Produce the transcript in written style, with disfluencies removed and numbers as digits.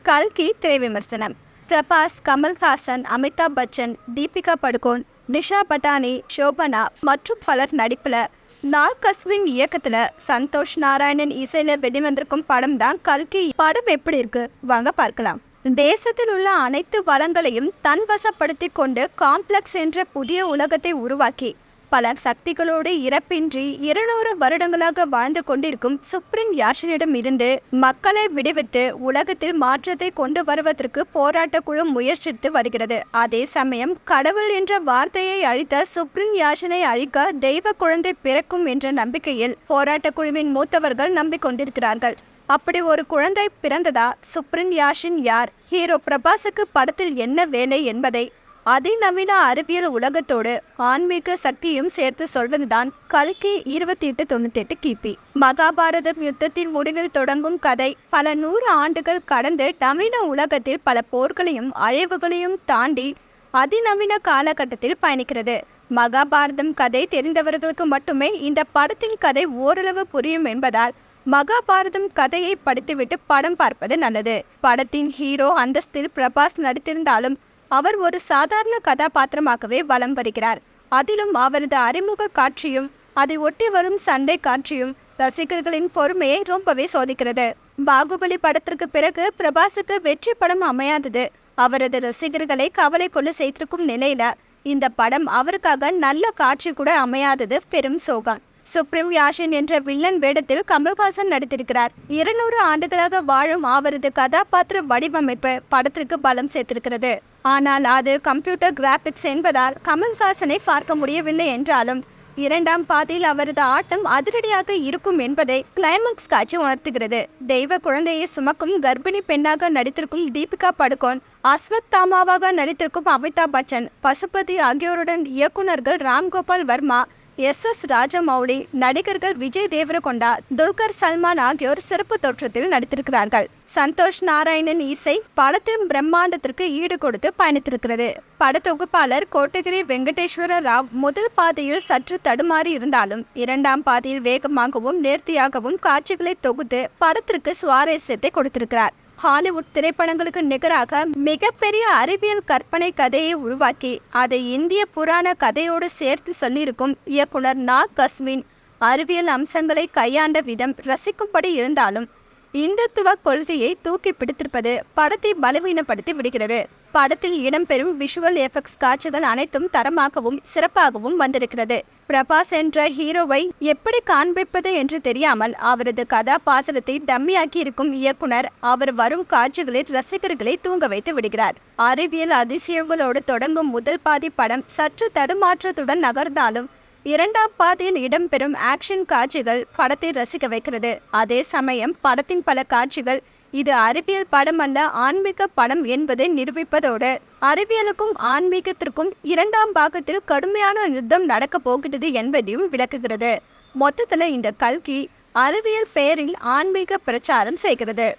கல்கி திரை விமர்சனம். பிரபாஸ், கமல்ஹாசன், அமிதாப் பச்சன், தீபிகா படுகோன், நிஷா பட்டானி, ஷோபனா மற்றும் பலர் நடிப்புல நாக் அஸ்வின் இயக்கத்துல சந்தோஷ் நாராயணன் இசையில வெளிவந்திருக்கும் படம் தான் கல்கி. படம் எப்படி இருக்கு வாங்க பார்க்கலாம். தேசத்தில் உள்ள அனைத்து வளங்களையும் தன் வசப்படுத்தி கொண்டு காம்ப்ளெக்ஸ் என்ற புதிய உலகத்தை உருவாக்கி பல சக்திகளோடு இறப்பின்றி 200 வருடங்களாக வாழ்ந்து கொண்டிருக்கும் சுப்ரீம் யாஷனிடம் இருந்து மக்களை விடுவித்து உலகத்தில் மாற்றத்தை கொண்டு வருவதற்கு போராட்ட குழு முயற்சித்து வருகிறது. அதே சமயம் கடவுள் என்ற வார்த்தையை அழித்த சுப்ரீம் யாஷனை அழிக்க தெய்வ குழந்தை பிறக்கும் என்ற நம்பிக்கையில் போராட்ட குழுவின் மூத்தவர்கள் நம்பிக்கொண்டிருக்கிறார்கள். அப்படி ஒரு குழந்தை பிறந்ததா? சுப்ரீம் யாஷின் யார்? ஹீரோ பிரபாஸுக்கு படத்தில் என்ன வேலை என்பதை அதிநவீன அறிவியல் உலகத்தோடு ஆன்மீக சக்தியும் சேர்த்து சொல்வதுதான் கல்கி 2898 கிபி. மகாபாரதம் யுத்தத்தின் முடிவில் தொடங்கும் கதை பல 100 ஆண்டுகள் கடந்து நவீன உலகத்தில் பல போர்களையும் அழிவுகளையும் தாண்டி அதிநவீன காலகட்டத்தில் பயணிக்கிறது. மகாபாரதம் கதை தெரிந்தவர்களுக்கு மட்டுமே இந்த படத்தின் கதை ஓரளவு புரியும் என்பதால் மகாபாரதம் கதையை படித்துவிட்டு படம் பார்ப்பது நல்லது. படத்தின் ஹீரோ அந்தஸ்தில் பிரபாஸ் நடித்திருந்தாலும் அவர் ஒரு சாதாரண கதாபாத்திரமாகவே வலம் வருகிறார். அதிலும் அவரது அறிமுக காட்சியும் அதை ஒட்டி வரும் சண்டை காட்சியும் ரசிகர்களின் பொறுமையை ரொம்பவே சோதிக்கிறது. பாகுபலி படத்திற்கு பிறகு பிரபாஸுக்கு வெற்றி படம் அமையாதது அவரது ரசிகர்களை கவலை கொள்ள செய்திருக்கும் நிலையில இந்த படம் அவருக்காக நல்ல காட்சி கூட அமையாதது பெரும் சோகம். சுப்ரீம் யாஷின் என்ற வில்லன் வேடத்தில் கமல்ஹாசன் நடித்திருக்கிறார். 200 ஆண்டுகளாக வாழும் அவரது கதாபாத்திர வடிவமைப்பு படத்திற்கு பலம் சேர்த்திருக்கிறது. ஆனால் அது கம்ப்யூட்டர் கிராபிக்ஸ் என்பதால் கமல்ஹாசனை பார்க்க முடியவில்லை என்றாலும் இரண்டாம் பாதியில் அவரது ஆட்டம் அதிரடியாக இருக்கும் என்பதை கிளைமாக்ஸ் காட்சி உணர்த்துகிறது. தெய்வ குழந்தையை சுமக்கும் கர்ப்பிணி பெண்ணாக நடித்திருக்கும் தீபிகா படுகோன், அஸ்வத்தாமாவாக நடித்திருக்கும் அமிதாப் பச்சன், பசுபதி ஆகியோருடன் இயக்குநர்கள் ராம்கோபால் வர்மா, எஸ் ராஜமௌலி, நடிகர்கள் விஜய் தேவரகொண்டா, துல்கர் சல்மான் ஆகியோர் சிறப்பு தோற்றத்தில் நடித்திருக்கிறார்கள். சந்தோஷ் நாராயணன் இசை படத்தின் பிரம்மாண்டத்திற்கு ஈடு கொடுத்து பயணித்திருக்கிறது. படத்தொகுப்பாளர் கோட்டகிரி வெங்கடேஸ்வர ராவ் முதல் பாதையில் சற்று தடுமாறி இருந்தாலும் இரண்டாம் பாதையில் வேகமாகவும் நேர்த்தியாகவும் காட்சிகளை தொகுத்து படத்திற்கு சுவாரஸ்யத்தை கொடுத்திருக்கிறார். ஹாலிவுட் திரைப்படங்களுக்கு நிகராக மிகப்பெரிய அறிவியல் கற்பனை கதையை உருவாக்கி அதை இந்திய புராண கதையோடு சேர்த்து சொல்லியிருக்கும் இயக்குனர் நாக் அஸ்வின் அறிவியல் அம்சங்களை கையாண்ட விதம் ரசிக்கும்படி இருந்தாலும் இந்துத்துவ கொள்கையை தூக்கி பிடித்திருப்பது படத்தை பலவீனப்படுத்தி விடுகிறது. படத்தில் இடம்பெறும் விஷுவல் எஃபெக்ட்ஸ் காட்சிகள் அனைத்தும் தரமாகவும் சிறப்பாகவும் வந்திருக்கிறது. பிரபாஸ் என்ற ஹீரோவை எப்படி காண்பிப்பது என்று தெரியாமல் அவரது கதாபாத்திரத்தை டம்மியாக்கி இருக்கும் இயக்குனர் அவர் வரும் காட்சிகளில் ரசிகர்களை தூங்க வைத்து விடுகிறார். அறிவியல் அதிசயங்களோடு தொடங்கும் முதல் பாதி படம் சற்று தடுமாற்றத்துடன் நகர்ந்தாலும் இரண்டாம் பாதியில் இடம்பெறும் ஆக்ஷன் காட்சிகள் படத்தை ரசிக்க வைக்கிறது. அதே சமயம் படத்தின் பல காட்சிகள் இது அறிவியல் படம் அல்ல ஆன்மீக படம் என்பதை நிரூபிப்பதோடு அறிவியலுக்கும் ஆன்மீகத்திற்கும் இரண்டாம் பாகத்தில் கடுமையான யுத்தம் நடக்க போகிறது என்பதையும் விளக்குகிறது. மொத்தத்தில் இந்த கல்கி அறிவியல் பெயரில் ஆன்மீக பிரச்சாரம் செய்கிறது.